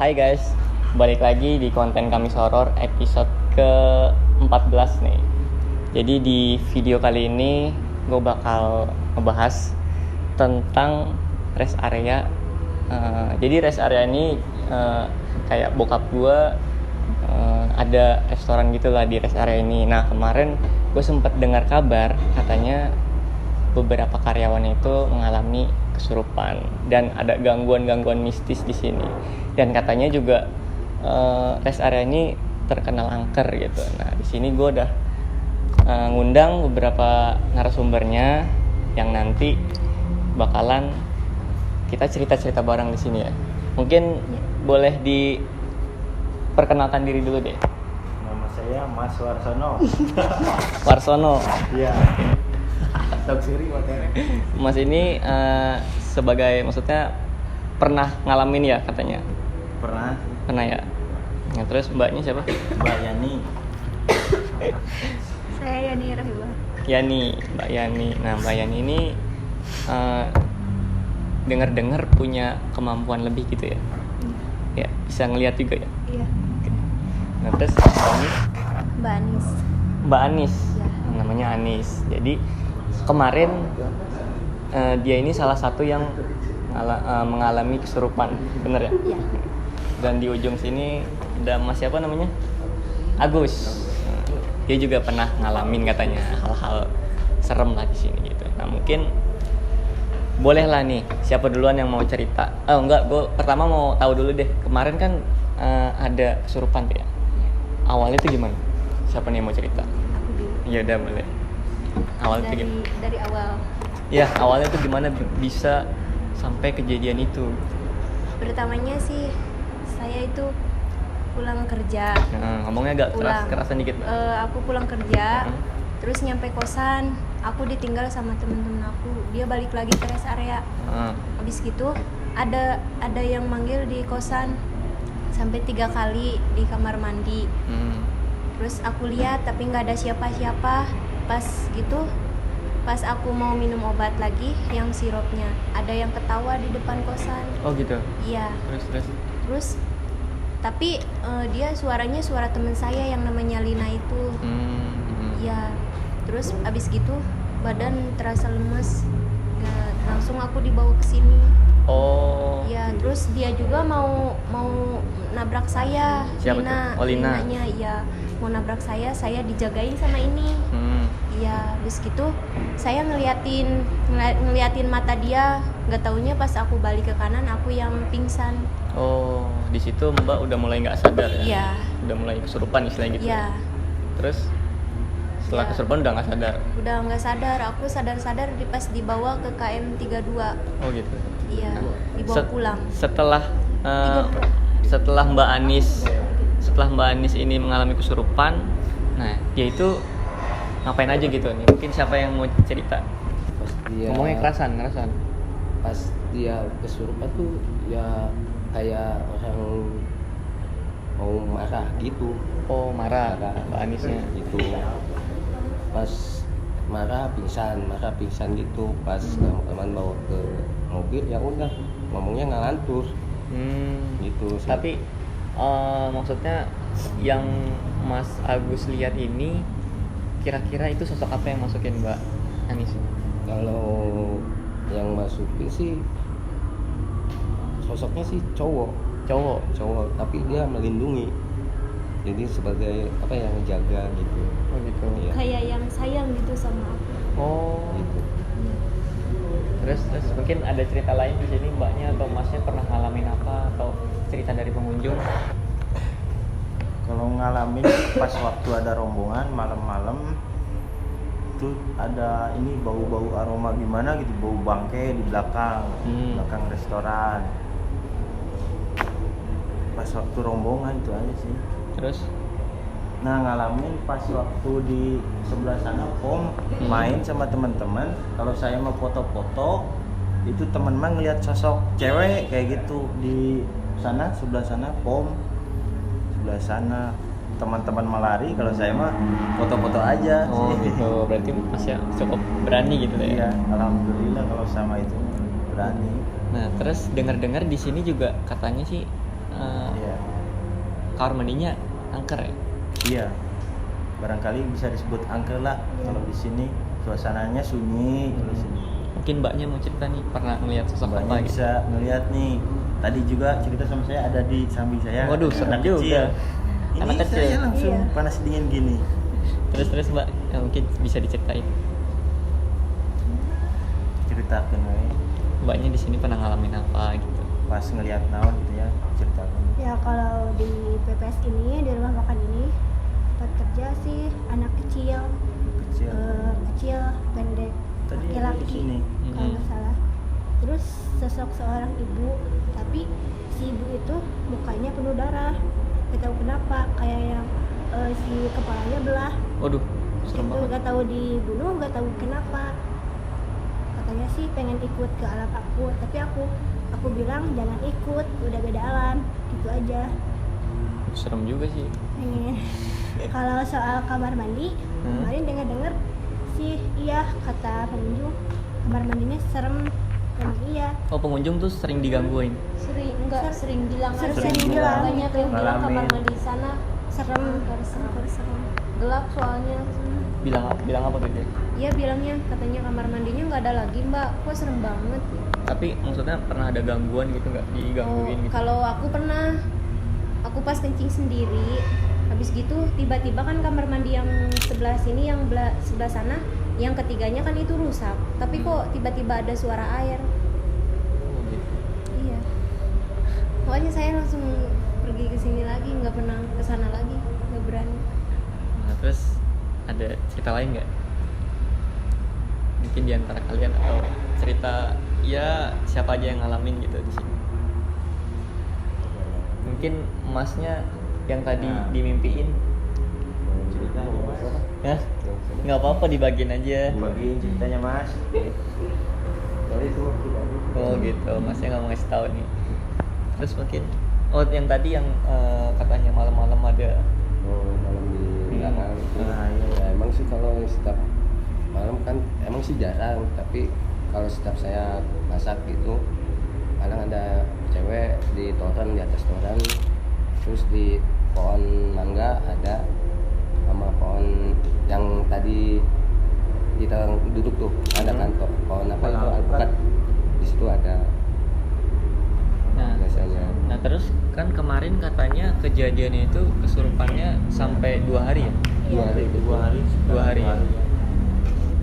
Hai guys, balik lagi di konten Kamis Horor episode ke-14 nih. Jadi di video kali ini gue bakal ngebahas tentang rest area. Jadi rest area ini kayak bokap gue ada restoran gitulah di rest area ini. Nah kemarin gue sempat dengar kabar katanya beberapa karyawannya itu mengalami kesurupan dan ada gangguan-gangguan mistis di sini. Dan katanya juga rest area ini terkenal angker gitu. Nah di sini gue udah ngundang beberapa narasumbernya yang nanti bakalan kita cerita-cerita bareng di sini ya. Mungkin boleh diperkenalkan diri dulu deh. Nama saya Mas Warsono. Warsono. Iya. Tahu siri materi. Mas ini sebagai maksudnya pernah ngalamin ya katanya. Pernah ya. Nah, terus mbaknya siapa? Mbak Yani. Saya Yani Rahibah. Mbak Yani. Nah, Mbak Yani ini dengar-dengar punya kemampuan lebih gitu ya. Ya, bisa ngelihat juga ya. Iya. Nah, terus mbaknya Mbak Anis. Mbak Anis. Ya. Namanya Anis. Jadi kemarin dia ini salah satu yang mengalami kesurupan, bener ya? Iya. Dan di ujung sini ada Mas siapa namanya? Agus. Dia juga pernah ngalamin katanya hal-hal serem lah di sini gitu. Nah mungkin boleh lah nih, siapa duluan yang mau cerita? Gue pertama mau tahu dulu deh. Kemarin kan ada kesurupan tuh ya. Awalnya tuh gimana? Siapa nih yang mau cerita? Aku dulu. Ya udah boleh. Awalnya tuh gimana? Dari awal. Ya awalnya tuh gimana bisa sampai kejadian itu? Pertamanya sih saya itu pulang kerja. Nah, ngomongnya agak kerasan dikit. Aku pulang kerja, terus nyampe kosan, aku ditinggal sama temen-temen aku. Dia balik lagi ke rest area. Habis gitu ada yang manggil di kosan sampai 3 kali di kamar mandi. Terus aku lihat tapi nggak ada siapa-siapa. Pas aku mau minum obat lagi yang sirupnya, ada yang ketawa di depan kosan. Oh gitu. Iya. Terus Tapi dia suaranya suara teman saya yang namanya Lina itu. Iya. Terus abis gitu badan terasa lemes. Ya, langsung aku dibawa ke sini. Oh. Ya, terus dia juga mau nabrak saya. Siapa Lina. tuh? Oh, Lina. Linanya ya mau nabrak saya dijagain sama ini. Iya, habis gitu saya ngeliatin mata dia, nggak taunya pas aku balik ke kanan aku yang pingsan. Oh, di situ Mbak udah mulai nggak sadar ya? Iya. Udah mulai kesurupan istilahnya gitu. Iya. Terus setelah Iya. kesurupan udah nggak sadar? Udah nggak sadar, aku sadar pas dibawa ke KM 32. Oh gitu. Iya, dibawa pulang. Setelah Mbak Anis ini mengalami kesurupan, nah dia itu ngapain aja gitu nih? Mungkin siapa yang mau cerita? Pas dia Ngomongnya kerasan. Pas dia kesurupan tuh ya kayak orang mau marah gitu. Oh marah Mbak Anisnya. Gitu. Pas marah pingsan gitu. Pas teman-teman bawa ke mobil ya udah ngomongnya ngalantur. Gitu. Tapi maksudnya yang Mas Agus lihat ini kira-kira itu sosok apa yang masukin Mbak Anis? Kalau yang masukin sih sosoknya sih cowok tapi dia melindungi, jadi sebagai apa yang menjaga gitu. Oh gitu. Iya. Kayak yang sayang gitu sama aku. Oh Gitu. terus mungkin ada cerita lain di sini Mbaknya atau Masnya pernah ngalamin apa atau cerita dari pengunjung? Kalau ngalamin pas waktu ada rombongan malam-malam itu ada ini bau-bau aroma gimana gitu, bau bangke di belakang restoran. Pas waktu rombongan itu aja sih. Terus? Nah ngalamin pas waktu di sebelah sana main sama teman-teman. Kalau saya mau foto-foto itu teman-teman ngeliat sosok cewek kayak gitu di sana, sebelah sana sebelah sana teman-teman melari, kalau saya mah foto-foto aja. Oh gitu, berarti masih cukup berani gitu ya? Iya, alhamdulillah kalau sama itu berani. Nah terus dengar-dengar di sini juga katanya sih Iya. kamar mandinya angker ya. Iya. Barangkali bisa disebut angker lah kalau di sini suasananya sunyi di sini. Mungkin mbaknya mau cerita nih pernah ngeliat sosok apa Mbaknya gitu. bisa ngelihat nih. Tadi juga cerita sama saya ada di samping saya. Waduh, serem anak juga. kecil. Ini Anak kecil. saya langsung Iya. panas dingin gini. Terus mbak mungkin bisa diceritain. Ceritakan we. Mbaknya di sini pernah ngalamin apa gitu. Pas ngelihat naon gitu ya, ceritakan. Ya kalau di PPS ini, di rumah makan ini tempat kerja sih anak kecil, Kecil. kecil pendek, Tadi ada di laki-laki sini. kalau nggak salah. Terus sosok seorang ibu, tapi si ibu itu mukanya penuh darah, nggak tahu kenapa, kayak yang si kepalanya belah. Waduh, serem Itu banget. nggak tahu dibunuh, nggak tahu kenapa. Katanya sih pengen ikut ke alam aku, tapi aku bilang jangan ikut, udah beda alam, gitu aja. Serem juga sih. Pengen. Kalau soal kamar mandi, kemarin dengar sih iya kata pengunjung kamar mandinya serem. Emang iya. Oh, pengunjung tuh sering digangguin. Sering bilang aja. Sering bilang. Banyak yang bilang kamar Ngalamin. mandi sana Serem. serem. Gelap soalnya. Bilang apa tuh dia? Iya bilangnya katanya kamar mandinya nggak ada lagi mbak. Kok serem banget. Tapi maksudnya pernah ada gangguan gitu nggak? Digangguin gitu? Kalau aku pernah, aku pas kencing sendiri, habis gitu tiba-tiba kan kamar mandi yang sebelah sini, yang sebelah sana, yang ketiganya kan itu rusak. Tapi kok tiba-tiba ada suara air. Oh, gitu. Iya. Pokoknya saya langsung pergi ke sini lagi, nggak pernah ke sana lagi, nggak berani. Nah, terus ada cerita lain nggak? Mungkin di antara kalian atau cerita ya siapa aja yang ngalamin gitu di sini. Mungkin emasnya yang tadi Nah. dimimpiin. Ceritanya Mas. Ya, nggak apa-apa dibagiin aja. Bagiin ceritanya Mas. Jadi itu tidak ada. Oh gitu, masnya nggak mau ngasih tahu nih. Terus mungkin, oh yang tadi yang katanya malam-malam ada. Oh, malam di belakang. Nah, iya. Ya, emang sih kalau setiap malam kan emang sih jarang, tapi kalau setiap saya masak gitu kadang ada cewek di toren, di atas toren, terus di pohon mangga ada, sama pohon yang tadi kita duduk tuh ada kan pohon apa itu Pohon alpukat, di situ ada Nah, biasanya. nah terus kan kemarin katanya kejadiannya itu kesurupannya sampai 2 hari ya? 2 hari itu 2 hari. 2 hari ya?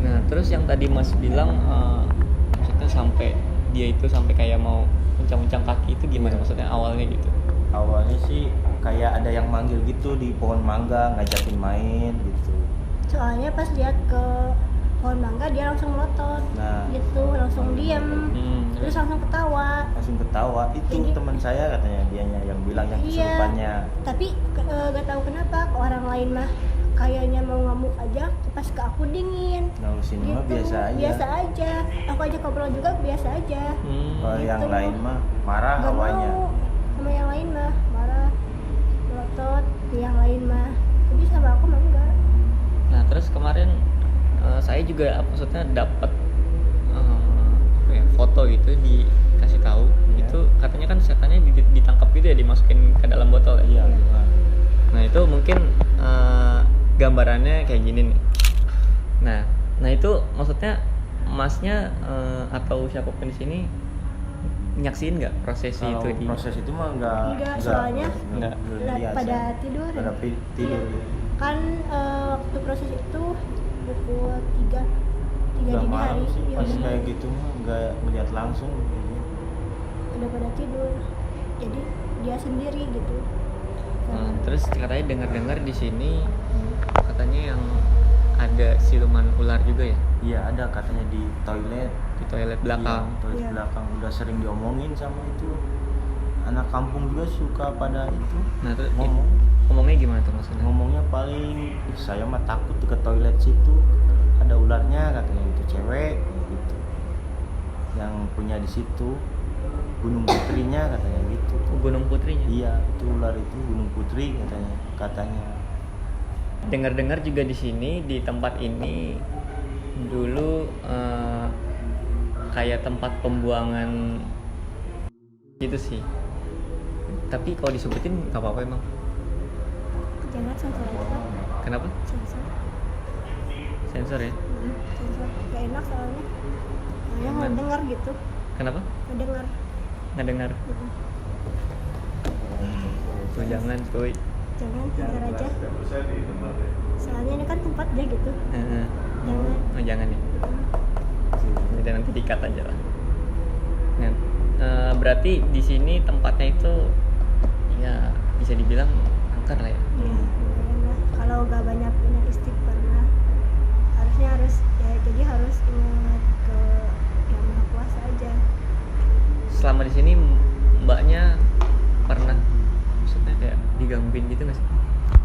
Nah terus yang tadi Mas bilang maksudnya sampai dia itu sampai kayak mau uncang-uncang kaki itu gimana maksudnya awalnya gitu? Awalnya sih kayak ada yang manggil gitu di pohon mangga, ngajakin main gitu. Soalnya pas lihat ke pohon mangga dia langsung melotot, Nah. gitu langsung diem, terus langsung ketawa. Langsung ketawa. Itu Ini- teman saya katanya, dianya yang bilang yang kesurupannya. Tapi gak tahu kenapa ke orang lain mah kayaknya mau ngamuk aja, pas ke aku dingin. Nah, sini mah biasa aja. Biasa aja. Aku aja ngobrol juga biasa aja. Kalau Gitu. yang lain mah marah Gak awalnya. mau. Sama yang lain mah marah, melotot. Yang lain mah. Tapi sama aku mah enggak. Nah terus kemarin saya juga maksudnya dapat foto gitu dikasih tahu Iya. itu katanya kan setannya ditangkap gitu ya, dimasukin ke dalam botol ya. Iya. Nah itu mungkin gambarannya kayak gini nih. Nah itu maksudnya Masnya atau siapapun di sini nyaksiin nggak prosesi Kalau itu di proses itu mah enggak Soalnya Enggak. lihat pada saya. tidur. Pada tidur. Iya. Kan waktu proses itu pukul 3 Udah dini malam hari. sih Ya pas udah. kayak gitu mah enggak ngeliat langsung. Udah pada tidur. Jadi dia sendiri gitu. Nah, terus katanya dengar-dengar di sini katanya yang ada siluman ular juga ya Iya, ada katanya di toilet. di toilet belakang. Iya, toilet Iya. belakang udah sering diomongin sama itu. Anak kampung juga suka pada itu. Nah terus Ngomongnya gimana tuh maksudnya? paling "Ih, saya mah takut ke toilet situ. Ada ularnya katanya itu cewek gitu. Yang punya di situ Gunung Putrinya katanya gitu. Gunung Putrinya. Iya, itu ular itu Gunung Putri katanya. Dengar-dengar juga di sini di tempat ini dulu kayak tempat pembuangan gitu sih. Tapi kalau disebutin nggak apa-apa emang. Jangan sensor aja Pak. Kenapa? Sensor. Sensor ya? Sensor. Gak enak soalnya. Soalnya Enak. nggak dengar gitu. Kenapa? Nggak dengar. Nggak dengar. Tuh jangan cuy. Jangan sensor aja. Soalnya ini kan tempat dia gitu. Heeh. Jangan. Oh, jangan ya. Jadi nanti dikat aja lah. Nah, berarti di sini tempatnya itu ya bisa dibilang angker lah ya. Ya, lumayan lah. Kalau nggak banyak istighfar lah. Harusnya harus ya jadi harus ingat ke yang maha kuasa aja. Selama di sini mbaknya pernah maksudnya kayak digangguin gitu nggak sih?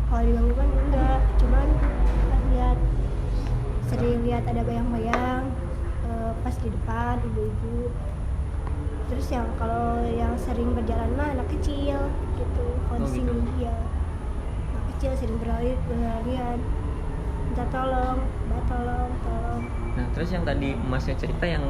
Kalau diganggu kan enggak, cuman pas sering lihat ada bayang-bayang pas di depan ibu-ibu. Terus yang kalau yang sering berjalan mah anak kecil gitu. Kalau di sini gitu. dia anak kecil sering berlarian. Minta tolong, mbak tolong. Nah, terus yang tadi Masnya cerita yang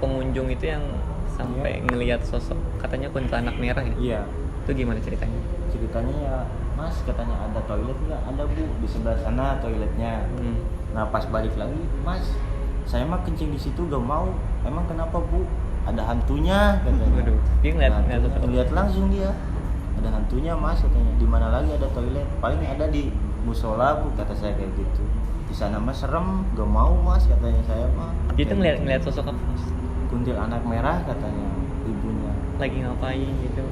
pengunjung itu yang sampai ngelihat sosok katanya kuntilanak merah ya? Iya. Itu gimana ceritanya? Ceritanya ya, Mas katanya ada toilet nggak? Ada Bu, di sebelah sana toiletnya. Nah pas balik lagi, Mas, saya mah kencing di situ gak mau. Emang kenapa Bu? Ada hantunya katanya. Waduh, dia ngeliat Nah, ngeliat sosok. ngeliat langsung dia. Ada hantunya Mas katanya. Di mana lagi ada toilet? Paling ada di musola Bu, kata saya kayak gitu. Di sana mah serem, gak mau Mas katanya saya mah. Dia tuh Kayak ngeliat sosok apa? Mas? kuntilanak merah katanya ibunya. Lagi ngapain gitu?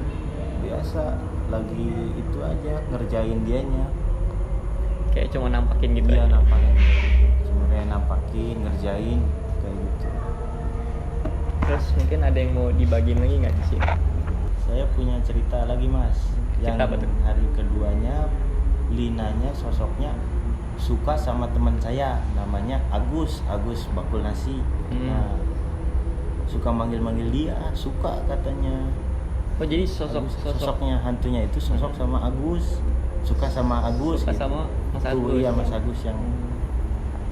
Biasa lagi itu aja ngerjain dianya. Kayak cuma nampakin gitu Dia aja. nampakin, cuma kayak nampakin, ngerjain kayak gitu. Terus mungkin ada yang mau dibagiin lagi nggak di sini? Saya punya cerita lagi Mas. Yang Cerita apa tuh? hari keduanya Linanya sosoknya suka sama teman saya namanya Agus bakul nasi. Nah, suka manggil-manggil dia, suka katanya. Oh jadi sosoknya Hantunya itu sosok sama Agus, suka sama Agus. suka gitu. sama Mas Tuh, Agus. iya Mas Agus yang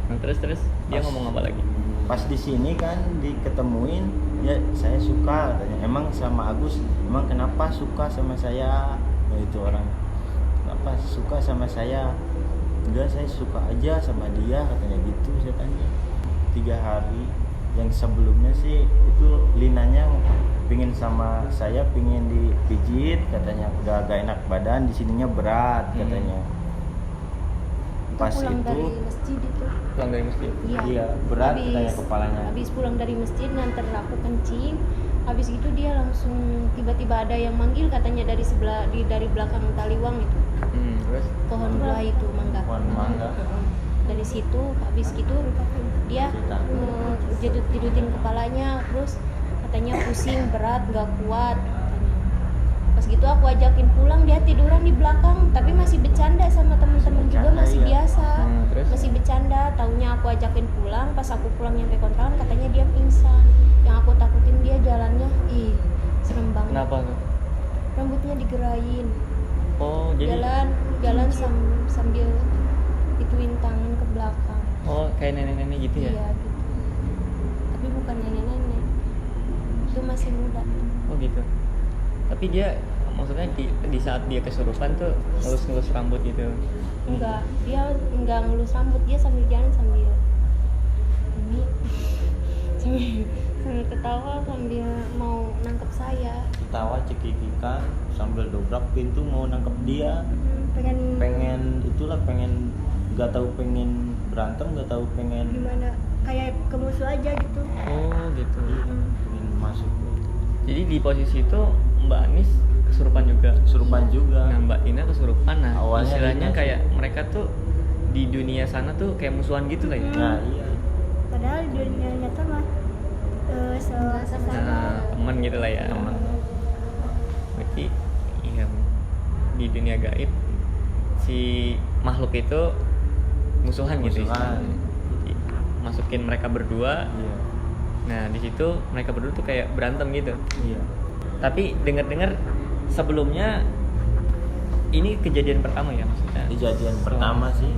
Nah, terus dia Pas- ngomong apa lagi? pas di sini kan diketemuin, ya saya suka katanya. Emang sama Agus, emang kenapa suka sama saya? Nah, itu orang, kenapa suka sama saya? Enggak, saya suka aja sama dia katanya gitu. Saya tanya 3 hari yang sebelumnya sih itu Linanya pingin sama saya, pingin dipijit katanya, udah gak enak badan, di sininya berat katanya. Pas Pulang itu dari masjid itu. Pulang dari masjid. iya berat katanya kepalanya. Habis pulang dari masjid nganter aku kencing. Habis itu dia langsung tiba-tiba ada yang manggil katanya dari dari belakang Taliwang itu. Terus Pohon buah itu mangga. Pohon mangga. Dari situ habis gitu dia jedut-jedutin kepalanya, terus katanya pusing berat nggak kuat katanya. Pas gitu aku ajakin pulang, dia tiduran di belakang tapi masih bercanda sama teman-teman juga, Bercanda, masih iya. biasa. Terus? Masih bercanda. Taunya aku ajakin pulang, pas aku pulang nyampe kontrakan katanya dia pingsan. Yang aku takutin dia jalannya serem banget. kenapa tuh? Rambutnya digerain. Oh jadi Jalan sambil ituin tangan ke belakang. oh kayak nenek-nenek gitu ya? Iya gitu. Tapi bukan nenek-nenek. Itu masih muda. Oh gitu. Tapi dia maksudnya di saat dia kesurupan tuh ngelus-ngelus rambut gitu. Enggak, dia enggak ngelus rambut, dia sambil jalan sambil ini sambil ketawa sambil mau nangkep saya. Ketawa cekikikan sambil dobrak pintu mau nangkep dia. Pengen Pengen nggak tahu pengen berantem, nggak tahu pengen gimana, kayak ke musuh aja gitu. Oh gitu. pengen masuk. Jadi di posisi itu Mbak Anis kesurupan juga. Kesurupan juga. Nah Mbak Tina kesurupan. Nah Awalnya istilahnya Lina kayak mereka tuh di dunia sana tuh kayak musuhan gitu lah ya. Nah iya. Padahal di dunia nyata mah sama. Nah, teman gitu lah ya. Teman. Berarti iya di dunia gaib si makhluk itu musuhan gitu Musuhan. istilahnya. Jadi, masukin mereka berdua. Iya. Nah di situ mereka berdua tuh kayak berantem gitu. Iya. Tapi dengar-dengar sebelumnya ini kejadian pertama ya maksudnya. Kejadian pertama sih.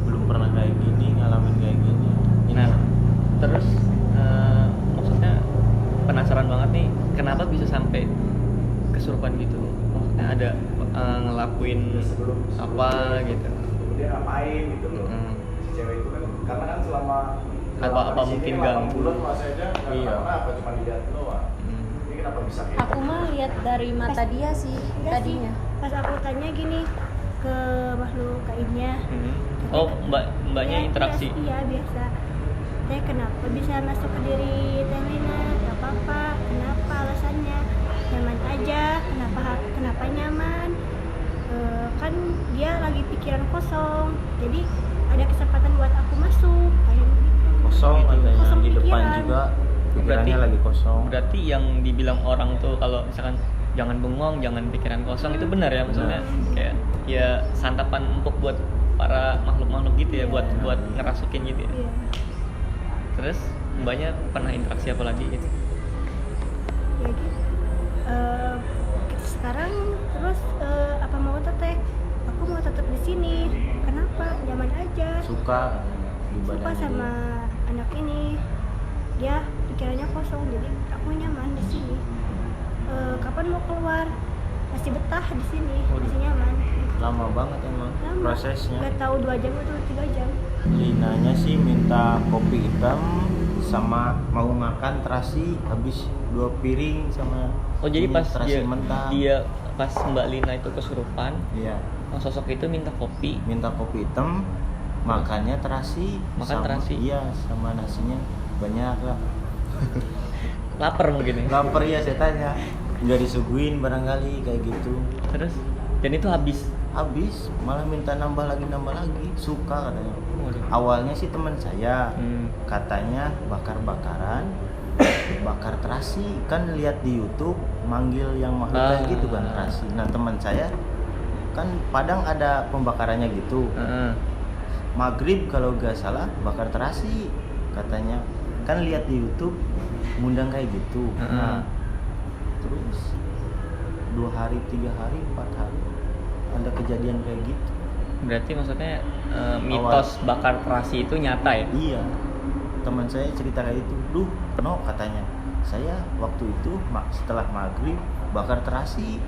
Belum pernah kayak gini, ngalamin kayak gini. Nah terus maksudnya penasaran banget nih kenapa bisa sampai ngelakuin apa gitu. Dia ngapain gitu loh. Si cewek itu kan karena kan selama Apa di sini mungkin 8 ganggu. bulan Mas aja nggak Iya. kenapa cuma dilihat doang. Ini kenapa bisa kayak Aku mah lihat dari mata dia sih Enggak tadinya. sih. Pas aku tanya gini ke makhluk gaibnya. Oh, mbaknya Ya, interaksi. Iya biasa. Teh kenapa bisa masuk ke diri Teh Lina? Gak apa-apa. Kenapa alasannya? Nyaman aja. Kenapa nyaman? Kan dia lagi pikiran kosong. Jadi ada kesempatan buat aku masuk. Kayak gitu. kosong katanya Kosong di depan pikiran. juga pikirannya lagi kosong. Berarti yang dibilang orang tuh kalau misalkan jangan bengong, jangan pikiran kosong itu benar ya maksudnya kayak ya santapan empuk buat para makhluk-makhluk gitu ya, buat ngerasukin gitu ya. Iya. Terus mbaknya pernah interaksi apa lagi gitu? Ya gitu. Sekarang terus apa mau teteh? Aku mau tetap di sini. Kenapa? Nyaman aja. Suka di Suka badannya sama dia. anak ini. Dia pikirannya kosong, jadi aku nyaman di sini. Kapan mau keluar? Masih betah di sini, masih nyaman. Lama banget emang Lama. prosesnya. Gak tahu 2 jam atau 3 jam. Linanya sih minta kopi hitam sama mau makan terasi habis 2 piring sama Oh jadi ini pas terasi mentah. dia pas Mbak Lina itu kesurupan, Iya, sosok itu minta kopi. minta kopi hitam, makannya terasi. Makan terasi? Iya, sama nasinya banyak lah. Lapar mungkin ya. Lapar ya saya tanya. Nggak disuguhin barangkali kayak gitu. Terus dan itu habis. Habis malah minta nambah lagi suka katanya. Waduh. Awalnya sih teman saya Hmm. katanya bakar-bakaran, bakar terasi, kan lihat di YouTube manggil yang makhluk kayak gitu kan terasi. Nah teman saya kan Padang ada pembakarannya gitu. Maghrib kalau nggak salah bakar terasi katanya, kan lihat di YouTube ngundang kayak gitu. Nah terus 2 hari 3 hari 4 hari ada kejadian kayak gitu. Berarti maksudnya mitos bakar terasi itu nyata ya? Iya, teman saya cerita kayak itu. Duh, no katanya, saya waktu itu setelah maghrib bakar terasi.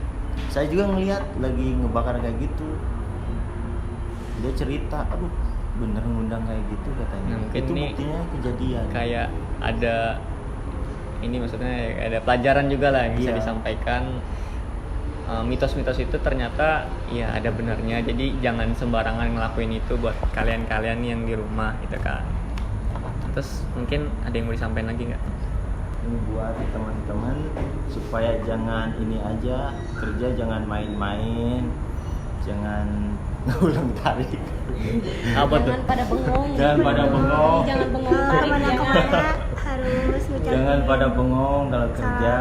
Saya juga ngelihat lagi ngebakar kayak gitu. Dia cerita, aduh bener ngundang kayak gitu katanya. Nah, mungkin itu ini buktinya kejadian. Kayak ada ini maksudnya ada pelajaran juga lah yang bisa Iya. disampaikan. Mitos-mitos itu ternyata ya ada benarnya, jadi jangan sembarangan ngelakuin itu buat kalian-kalian yang di rumah gitu kan. Terus mungkin ada yang mau disampaikan lagi nggak? Ini buat teman-teman supaya jangan ini aja, kerja jangan main-main, jangan ulang tarik. Apa tuh? Jangan pada bengong. Jangan pada bengong. Jangan bengong Kalau tarik mana jangan. kemana harus ngucapin Jangan pada bengong kalau kerja.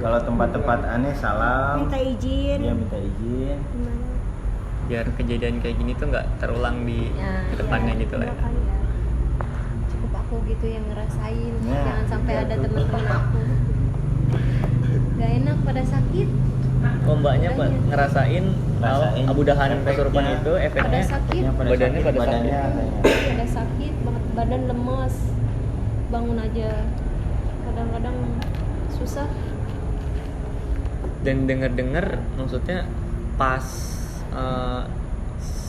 Kalau tempat-tempat aneh salam. minta izin. Iya, minta izin. Gimana? Biar kejadian kayak gini tuh nggak terulang di Ya, kedepannya iya. gitu lah ya. Doakan. Cukup aku gitu yang ngerasain. Ya, Jangan sampai iya ada tuh. teman-teman aku. Gak enak pada sakit. Oh mbaknya ngerasain Rasain Abu Dahan efeknya. kesurupan itu efeknya Pada sakit. Badannya pada sakit. katanya. Pada sakit banget, badan lemes. Bangun aja. Kadang-kadang susah. Dan dengar-dengar maksudnya pas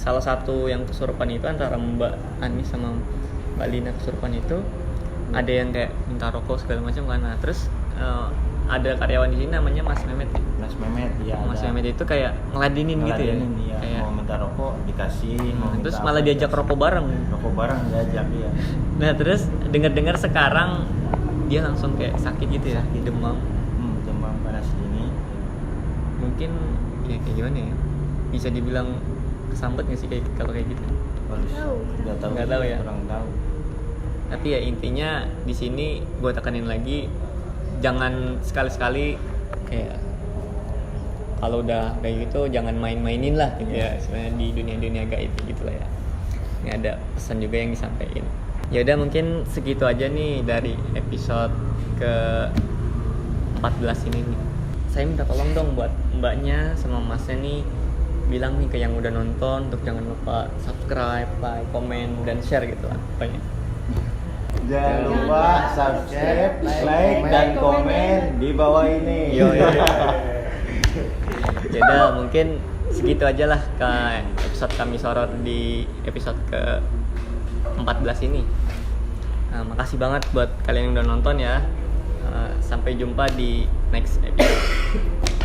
salah satu yang kesurupan itu antara Mbak Ani sama Mbak Lina kesurupan itu ada yang kayak minta rokok segala macam kan. Nah, terus ada karyawan di sini namanya Mas Mehmet. Mas Mehmet ya. Mas Mehmet itu kayak ngeladenin gitu ya. Ngeladenin, iya. Kayak Mau minta rokok dikasih, mau minta terus apa, malah diajak dikasih. rokok bareng. Rokok bareng diajak ya. Nah, terus dengar-dengar sekarang dia langsung kayak sakit gitu ya, demam. Demam panas ini. Mungkin ya kayak gimana ya? Bisa dibilang kesambet nggak sih kayak kalau kayak gitu? Tahu. Nggak tahu ya? Kurang tahu. Tapi ya intinya di sini gue tekanin lagi, jangan sekali-sekali kayak kalau udah kayak gitu jangan main-mainin lah gitu ya, sebenarnya di dunia-dunia gaib gitu lah ya. Ini ada pesan juga yang disampaikan. Ya udah mungkin segitu aja nih dari episode ke 14 ini nih. Saya minta tolong dong buat mbaknya sama masnya nih bilang nih ke yang udah nonton untuk jangan lupa subscribe, like, komen, dan share gitu lah pokoknya. Jangan lupa subscribe, like, dan komen di bawah ini. Yo. Yaudah, mungkin segitu aja lah ke episode kami soror di episode ke 14 ini. Makasih banget buat kalian yang udah nonton ya. Sampai jumpa di next episode.